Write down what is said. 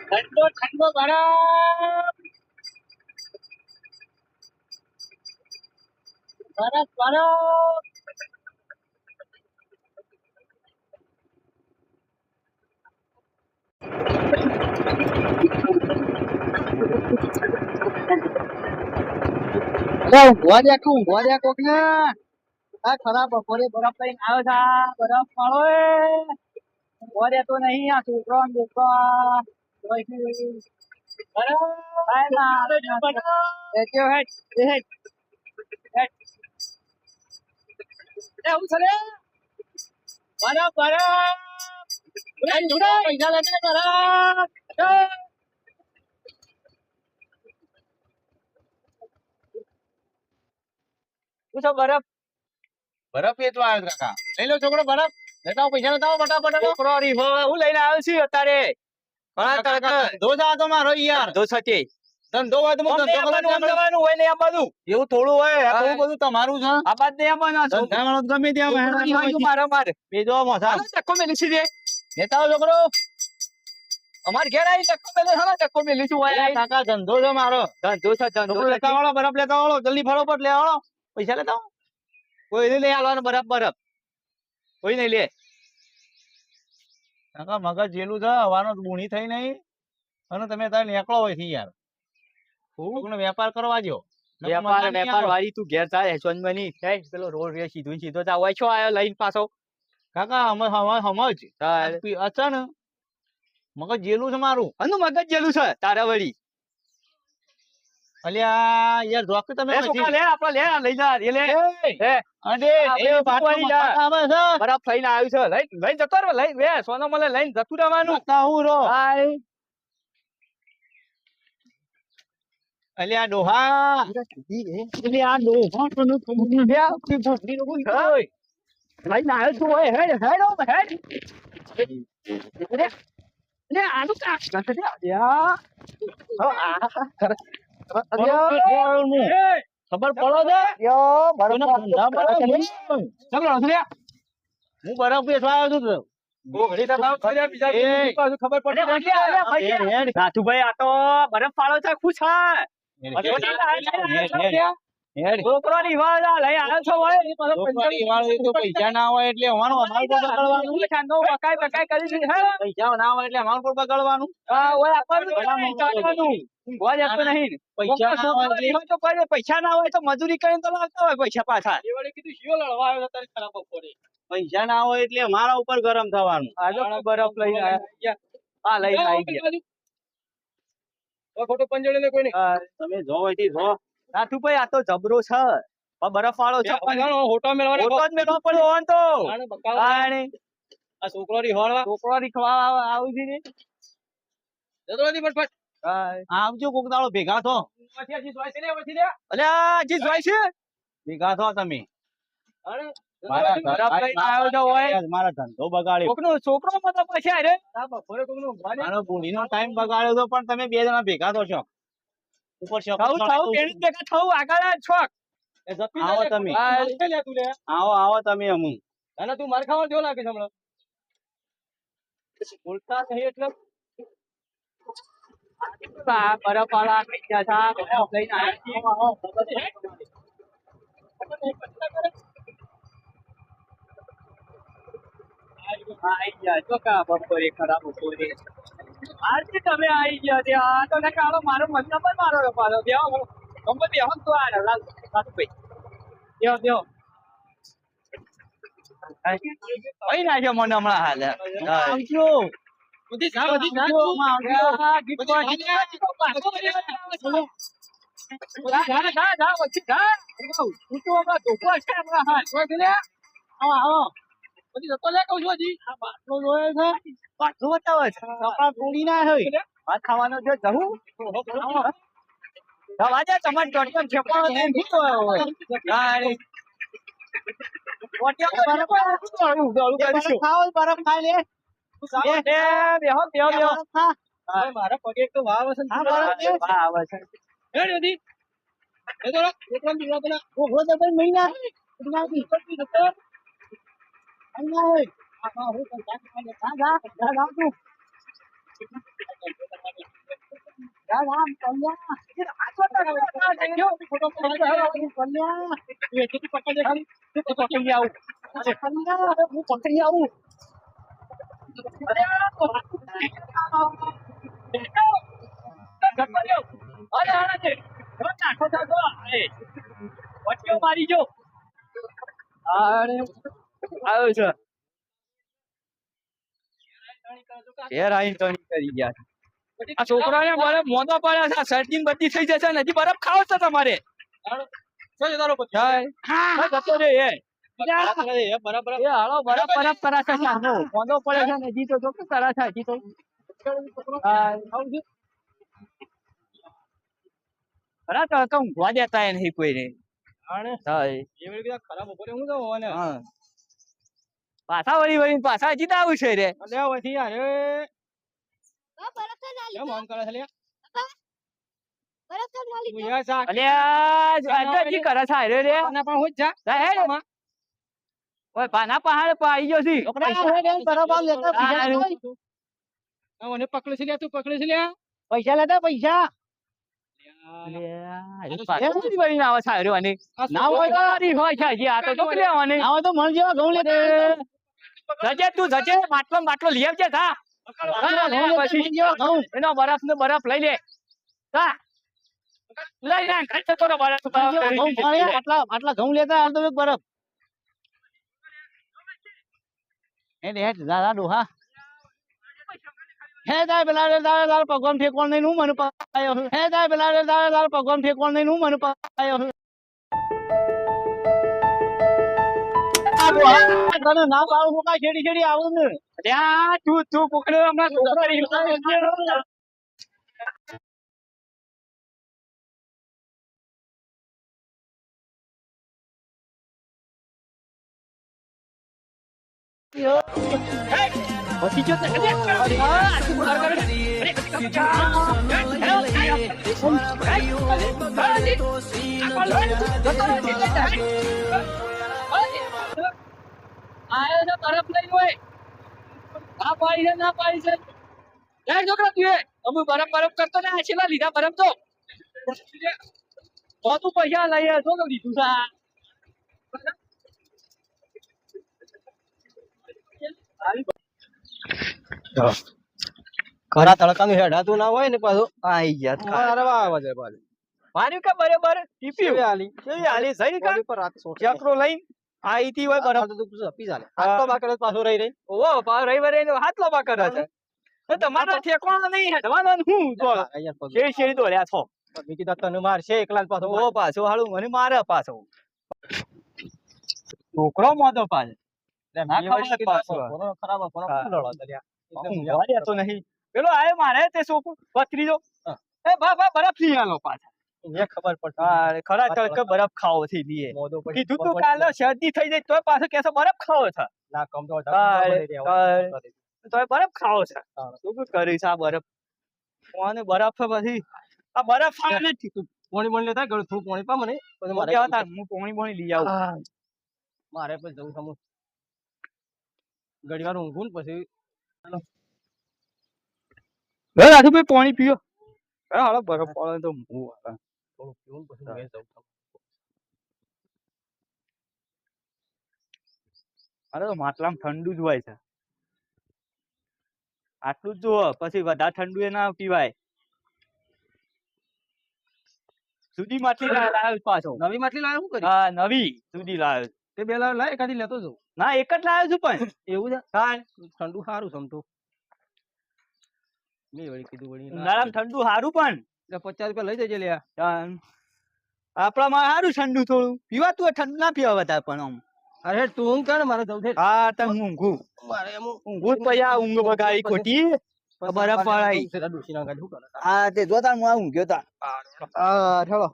ઠંડો ઠંડો બરફ બરફ બરફ ભોજ્યા કોક ને આ ખરાબ બપોરે બરફ લઈને આવ્યો છે બરફ પાડો ભોજ્યા તો નહીં આ છોકરો બરફ બરફ વેચવા આવ્યો કાકા લઈ લો છોકરો બરફ લેતા પૈસા લેતા ફટાફટ છોકરો હું લઈને આવ્યો છું અત્યારે તો મારો યાર ધંધો હોય તો ધંધો હોય ને આ બધું એવું થોડું હોય આ બધું તમારું છે આ બાદ ને આમાં ગમે ત્યાં મારો મારે બેજો મોસા ચક્કો મેલી છે લેતા છોકરો અમાર ઘેર આવી ચક્કો મેલે હા ચક્કો મેલી છું હોય કાકા ધંધો છે મારો ધંધો છે ધંધો લેતા વાળો બરફ લેતા વાળો જલ્દી ફળો પર લે વાળો પૈસા લેતા કોઈ નહીં લઈ આવવાનો બરફ બરફ કોઈ નહીં લે કાકા મગજ જેલું છે હવાનો ગુણી થઈ નહીં અને તમે તારે નીકળો હોય થી યાર વેપાર કરવા જો વેપાર વાળી તું ઘેર થાય સોનબની પેલો રોડ રે સીધો સીધો હોય છો આયો લઈને પાછો કાકા સમજ અચાનક મગજ જેલું છે મારું અનું મગજ જેલું છે તારા વળી અલ્યા યાર જોક તમે લે આપડે લે લઈ જા લે બરફ થઈને આવ્યું છે લઈને જતો રે લઈ વે સોનો મળે લઈને જતું રહેવાનું અલ્યા ડોહા અલ્યા ડોહા લઈને આવ્યો છું ઓય હેડ હેડ હેડ લે આનું કા ખબર પડો છે હું બરફ વેચવા આવ્યો છું નાથુભાઈ આ તો બરફ પાડો છે ખુશ છોકરો ની વાળા લઈ આવ્યો છો પૈસા ના હોય એટલે બકાઈ કરી દીધી પૈસા ના હોય એટલે અમારું પર બગાડવાનું પૈસા ના હોય તો મજૂરી કરીને તો લાવતા હોય પૈસા પાછા પૈસા ના હોય એટલે અમારા ઉપર ગરમ થવાનું બરફ લઈને હા લઈને આવી ગયા ખોટું પંજોડે કોઈ તમે જો જો નાથુભાઈ આ તો જબરો છે બરફ વાળો છે હોટો મેળવા પડ્યો તો આ છોકરો ની ખવા આવું છે ને ફટફટ આવજો કોક દાડો ભેગા થો ભેગા થો તમે મારા ધંધો બગાડ્યો છોકરો મતલબ પછી રે બુઢી નો ટાઈમ બગાડ્યો તો પણ તમે બે જણા ભેગા થો છો ઉપર આવો તમે આવો તમે અમુ તું માર ખાવા જેવો લાગે છે હમણાં બોલતા નહીં એટલે બરફ વાળા બપોરે ખરાબ બપોરે આજે તમે આવી ગયા ત્યાં તો કાળો મારો મતલબ મારો વેપારો બેહો ગમે બેહો તો આ ભાઈ બેહો બેહો કઈ નાખ્યો મને હમણાં હાલ આવજો બધી જા બધી જતો લે કહું છું હજી આ બાટલો જોયે છે બાટલો બતાવે છે કપડા તોડી ના હોય ભાત ખાવાનો છે જહું વાજે તમાર ટોટલ છેપાણો તેમ ભૂતો હોય ગાડી ઓટિયા બરફ ખાવું ગળું કરીશું ખાવ બરફ ખાઈ લે બેહો મારા પગે તો વાવ છે હા બરફ વાવ છે રેડી એ તો એકદમ બીવા પેલા ઓહો તો ભાઈ મહિના ના દી પડી તો અલ્લાહ ઓય આ હું જા તું જા આમ કલ્યા એ આસો તો થઈ ગયો ફોટો કલ્યા તું એથી પકડ દે ખાલી તું પકડી આવું અરે કલ્યા હું પકડી આવું અરે અરે આના છે નાખો તો એ વચ્ચે મારી જો અરે આવ્યો છે ઘેર આવીને તો કરી ગયા આ છોકરાને બરફ મોદો પડ્યા છે શરદી બધી થઈ જશે ને હજી બરફ ખાવો છે તમારે શું તારો પછી હા જતો રે એ બરફ કરાશે મોદો પડે છે ને હજી તો કરાશે હજી તો ખરા તો ઊંઘવા દેતા નહીં કોઈને ખરાબ બપોરે હું તો પાછા વળી પાછા હજી તો આવું છે રે પછી યાર કેમ આમ કરે છે લે પાના પહાડ પાઈ ગયો છે પકડે છે તું પકડે છે પૈસા લેતા પૈસા માટલો લઈ આવજે એનો બરફ ને બરફ લઈ લે આટલા ઘઉં લેતા આવતો બરફ ડોહા હે જાય પેલા ભગવાન ઠેકવાનું નહીં હું મને પાયો હે જાય પેલા ભગવાન ઠેકવાનું નહીં હું મને પાયો ના પાડું હું કઈ છેડી છેડી આવું ને ત્યાં તું પકડ્યો હમણાં છોકરા પછી જો બરફ લઈ હોય ના પાડી છે ના પાડી છે છોકરા તું અમે બરફ કરતો ને છેલ્લા લીધા બરફ તો તું પૈસા લઈ શું લીધું છે ખરા તડકાનું હેડાતું ના હોય ને પાછું આઈ ગયા માર્યું કે બરાબર ટીપી આલી સહી પર ચક્રો લઈ આઈતી હોય બરાબર તો પી ચાલે હાથલો બાકર પાછો રહી રહી ઓહો રવિવારે હાથલો બાકર છે તમારા ઠેકવાનો નહીં હેડવાનો હું તો શેરી તો રહ્યા છો બીજી દત્ત ને મારશે એકલા પાછો ઓ પાછો હાલું મને મારે પાછો છોકરો મોટો પાછો ના ખબર પાછો ખરાબ તો નહીં પેલો આયો મારે તે છોકરો પત્રીજો એ બા બરફ લઈ આલો પાછા એ ખબર પડે ખરા તડકે બરફ ખાવો થી લીએ કીધું તું કાલે શરદી થઈ જાય તોય પાછો કેસો બરફ ખાવો છે ના કમ તો બરફ ખાવો છે શું કરીશ આ બરફ કોને બરફ પછી આ બરફ ખાવા નથી તું પોણી લેતા ગળ થોડું પોણી પા મને પછી હું પોણી લઈ આવું મારે પછી જવું સમું ઘડી વાર ઊંઘું પછી રાજુભાઈ પાણી પીઓ હાલો બરફ પડે તો હું થોડું પીવું પછી મેં જવું અરે તો માટલામાં ઠંડુ જ હોય છે આટલું જ જુઓ પછી વધારે ઠંડુ એ ના પીવાય સુધી માટલી લાવ્યો પાછો નવી માટલી લાવ્યો શું કરી હા નવી સુધી લાવ્યો તે બે લાવ એકાદી લેતો જાઉં ના એક જ લાવ્યો છું પણ એવું છે હા ઠંડુ સારું સમતો મેં વળી કીધું વળી નારામ ઠંડુ સારું પણ 50 રૂપિયા લઈ જજે લે આપણામાં સારું ઠંડુ થોડું પીવાતું ઠંડુ ના પીવા વધારે પણ આમ અરે તું ઊંઘ કર મારે જવું છે હા તને હું ઊંઘું મારે ઊંઘું જ પછી ઊંઘ બગાડી ખોટી બરફ વાળાઈ હા તે જોતા હું ઊંઘ્યો તા હા ચલો